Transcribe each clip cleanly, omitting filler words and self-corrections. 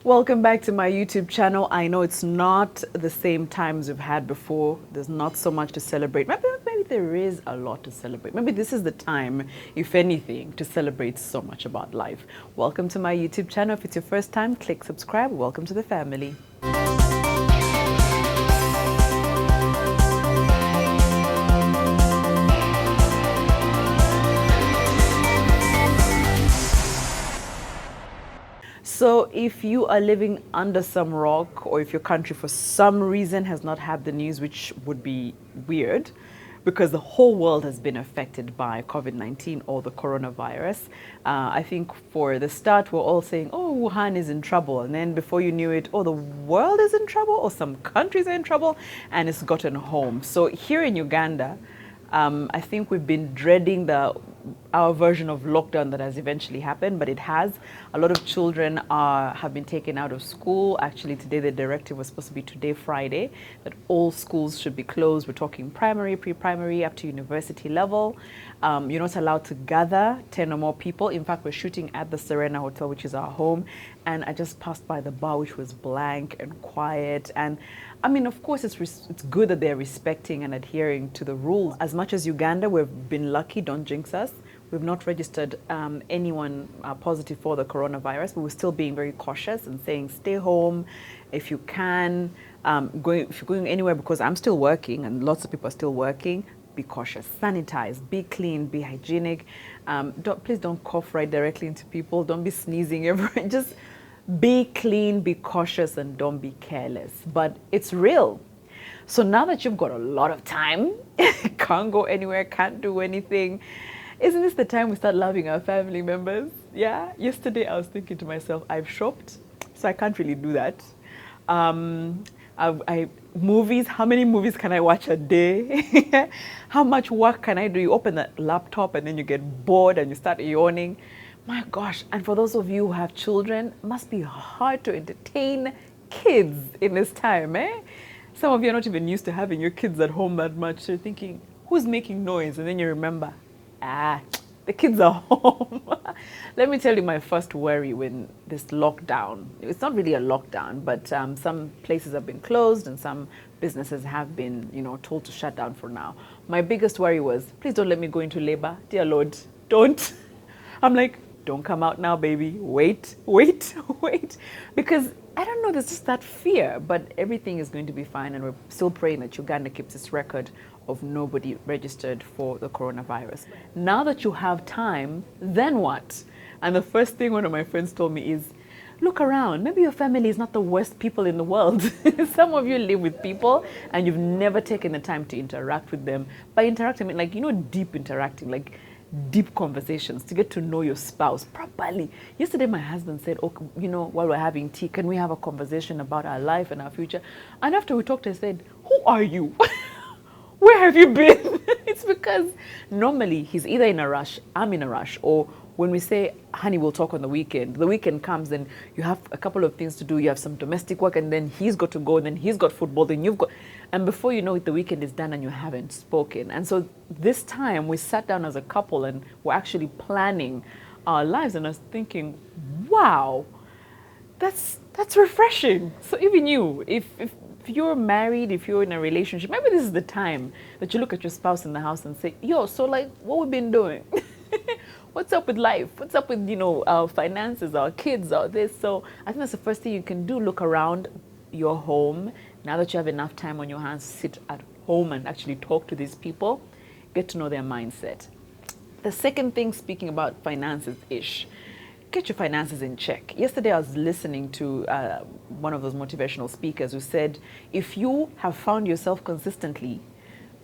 Welcome back to my YouTube channel. I know it's not the same times we've had before. There's not so much to celebrate. Maybe there is a lot to celebrate. Maybe this is the time, if anything, to celebrate so much about life. Welcome to my YouTube channel. If it's your first time, click subscribe. Welcome to the family. So if you are living under some rock, or if your country for some reason has not had the news, which would be weird, because the whole world has been affected by COVID-19 or the coronavirus. I think for the start, we're all saying, oh, Wuhan is in trouble. And then before you knew it, oh, the world is in trouble, or some countries are in trouble, and it's gotten home. So here in Uganda, I think we've been dreading our version of lockdown that has eventually happened, but it has. A lot of children have been taken out of school. Actually, today the directive was supposed to be today, Friday, that all schools should be closed. We're talking primary, pre-primary, up to university level. You're not allowed to gather 10 or more people. In fact, we're shooting at the Serena Hotel, which is our home, and I just passed by the bar, which was blank and quiet. And I mean, of course, it's good that they're respecting and adhering to the rules. As much as Uganda, we've been lucky, don't jinx us. We've not registered anyone positive for the coronavirus, but we're still being very cautious and saying stay home if you can. If you're going anywhere, because I'm still working and lots of people are still working, be cautious, sanitize, be clean, be hygienic. Please don't cough right directly into people. Don't be sneezing everywhere. Just be clean, be cautious, and don't be careless. But it's real. So now that you've got a lot of time, can't go anywhere, can't do anything, isn't this the time we start loving our family members? Yeah. Yesterday I was thinking to myself, I've shopped, so I can't really do that. Movies, how many movies can I watch a day? How much work can I do? You open the laptop and then you get bored and you start yawning. My gosh, and for those of you who have children, it must be hard to entertain kids in this time, eh? Some of you are not even used to having your kids at home that much. So you're thinking, who's making noise? And then you remember, the kids are home. Let me tell you my first worry when this lockdown, it's not really a lockdown, but some places have been closed and some businesses have been, told to shut down for now. My biggest worry was, please don't let me go into labor. Dear Lord, don't. I'm like, don't come out now, baby. Wait. Because I don't know, there's just that fear, but everything is going to be fine. And we're still praying that Uganda keeps its record of nobody registered for the coronavirus. Now that you have time, then what? And the first thing one of my friends told me is, look around. Maybe your family is not the worst people in the world. Some of you live with people and you've never taken the time to interact with them. By interacting, I mean deep interacting, like deep conversations to get to know your spouse properly. Yesterday, my husband said, oh, while we're having tea, can we have a conversation about our life and our future? And after we talked, I said, who are you? Where have you been? It's because normally he's either in a rush, I'm in a rush, or when we say, honey, we'll talk on the weekend comes and you have a couple of things to do. You have some domestic work and then he's got to go and then he's got football, then you've got, and before you know it, the weekend is done and you haven't spoken. And so this time we sat down as a couple and we're actually planning our lives. And I was thinking, wow, that's refreshing. So even you, if you're married, if you're in a relationship, maybe this is the time that you look at your spouse in the house and say, yo, so like, what we've been doing? What's up with life? What's up with, our finances, our kids, all this? So I think that's the first thing you can do. Look around your home. Now that you have enough time on your hands, sit at home and actually talk to these people. Get to know their mindset. The second thing, speaking about finances-ish, get your finances in check. Yesterday I was listening to one of those motivational speakers who said, if you have found yourself consistently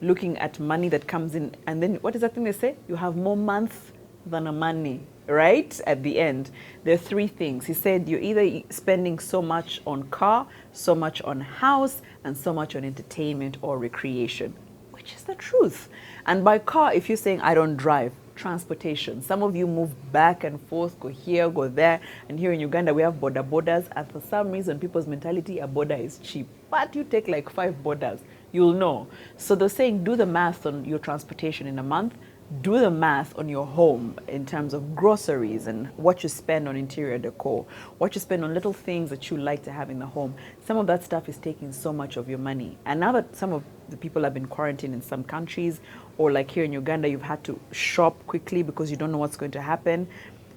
looking at money that comes in, and then what is that thing they say? You have more months than a money, right? At the end, there are three things. He said you're either spending so much on car, so much on house, and so much on entertainment or recreation, which is the truth. And by car, if you're saying I don't drive, transportation. Some of you move back and forth, go here, go there. And here in Uganda, we have borders. And for some reason, people's mentality, a border is cheap. But you take like 5 borders, you'll know. So they're saying do the math on your transportation in a month do the math on your home in terms of groceries and what you spend on interior decor, what you spend on little things that you like to have in the home. Some of that stuff is taking so much of your money. And now that some of the people have been quarantined in some countries, or like here in Uganda, you've had to shop quickly because you don't know what's going to happen.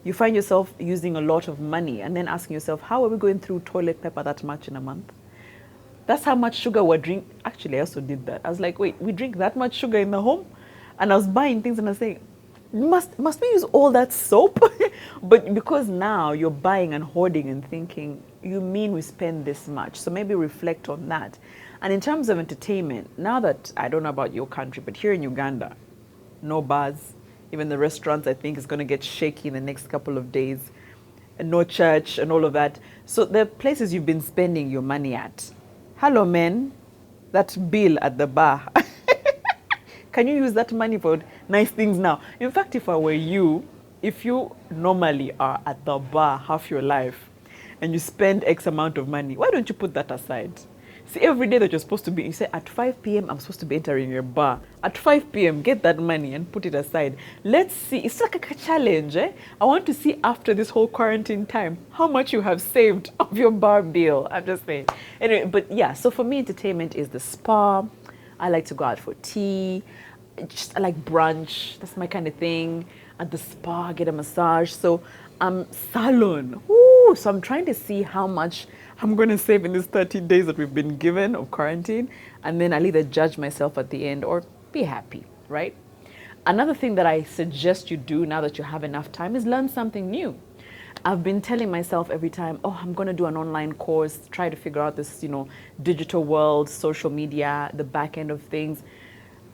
You find yourself using a lot of money and then asking yourself, how are we going through toilet paper that much in a month? That's how much sugar we're drinking. Actually, I also did that. I was like, wait, we drink that much sugar in the home? And I was buying things and I was saying, must we use all that soap? But because now you're buying and hoarding and thinking, you mean we spend this much? So maybe reflect on that. And in terms of entertainment, now that I don't know about your country, but here in Uganda, no bars, even the restaurants, I think, is going to get shaky in the next couple of days. And no church and all of that. So the places you've been spending your money at. Hello, men. That bill at the bar. Can you use that money for nice things now? In fact, if I were you, if you normally are at the bar half your life and you spend X amount of money, why don't you put that aside? See, every day that you're supposed to be, you say, at 5 p.m., I'm supposed to be entering your bar. At 5 p.m., get that money and put it aside. Let's see. It's like a challenge, eh? I want to see after this whole quarantine time how much you have saved of your bar bill. I'm just saying. Anyway, but yeah, so for me, entertainment is the spa. I like to go out for tea. I like brunch. That's my kind of thing. At the spa, get a massage. So salon. Ooh, so I'm trying to see how much I'm going to save in these 30 days that we've been given of quarantine. And then I'll either judge myself at the end or be happy, right? Another thing that I suggest you do now that you have enough time is learn something new. I've been telling myself every time, oh, I'm going to do an online course, try to figure out this, digital world, social media, the back end of things.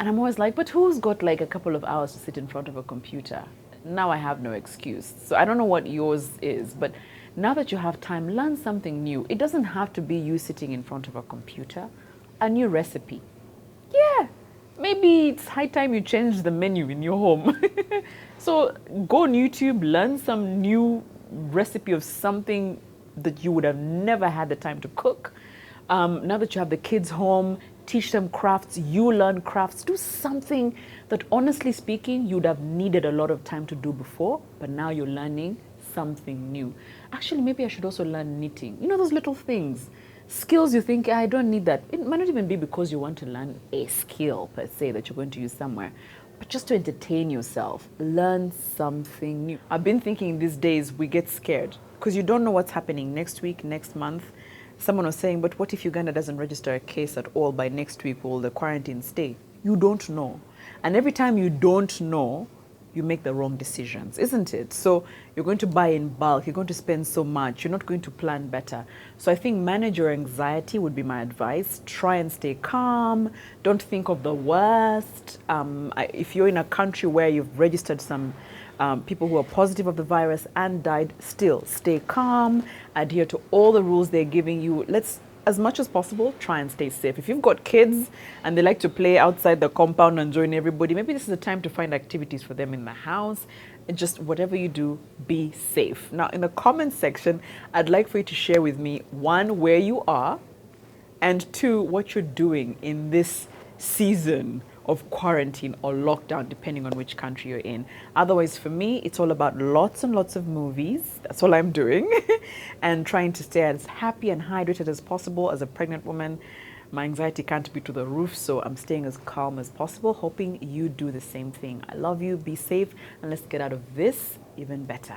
And I'm always like, but who's got like a couple of hours to sit in front of a computer? Now I have no excuse. So I don't know what yours is, but now that you have time, learn something new. It doesn't have to be you sitting in front of a computer. A new recipe. Yeah, maybe it's high time you change the menu in your home. So go on YouTube, learn some new recipe of something that you would have never had the time to cook. Now that you have the kids home, teach them crafts, you learn crafts, do something that honestly speaking, you'd have needed a lot of time to do before, but now you're learning something new. Actually, maybe I should also learn knitting. You know, those little things, skills you think, I don't need that. It might not even be because you want to learn a skill per se that you're going to use somewhere, but just to entertain yourself, learn something new. I've been thinking these days we get scared because you don't know what's happening next week, next month. Someone was saying, but what if Uganda doesn't register a case at all by next week? Will the quarantine stay? You don't know. And every time you don't know, you make the wrong decisions, isn't it? So you're going to buy in bulk, you're going to spend so much, you're not going to plan better. So I think manage your anxiety would be my advice. Try and stay calm. Don't think of the worst. If you're in a country where you've registered some people who are positive of the virus and died, still stay calm, adhere to all the rules they're giving you. Let's, as much as possible, try and stay safe. If you've got kids and they like to play outside the compound and join everybody, maybe this is the time to find activities for them in the house. And just whatever you do, be safe. Now, in the comments section, I'd like for you to share with me, 1, where you are, and 2, what you're doing in this season of quarantine or lockdown, depending on which country you're in. Otherwise, for me, it's all about lots and lots of movies. That's all I'm doing. And trying to stay as happy and hydrated as possible. As a pregnant woman, my anxiety can't be to the roof, so I'm staying as calm as possible, hoping you do the same thing. I love you, be safe, and let's get out of this even better.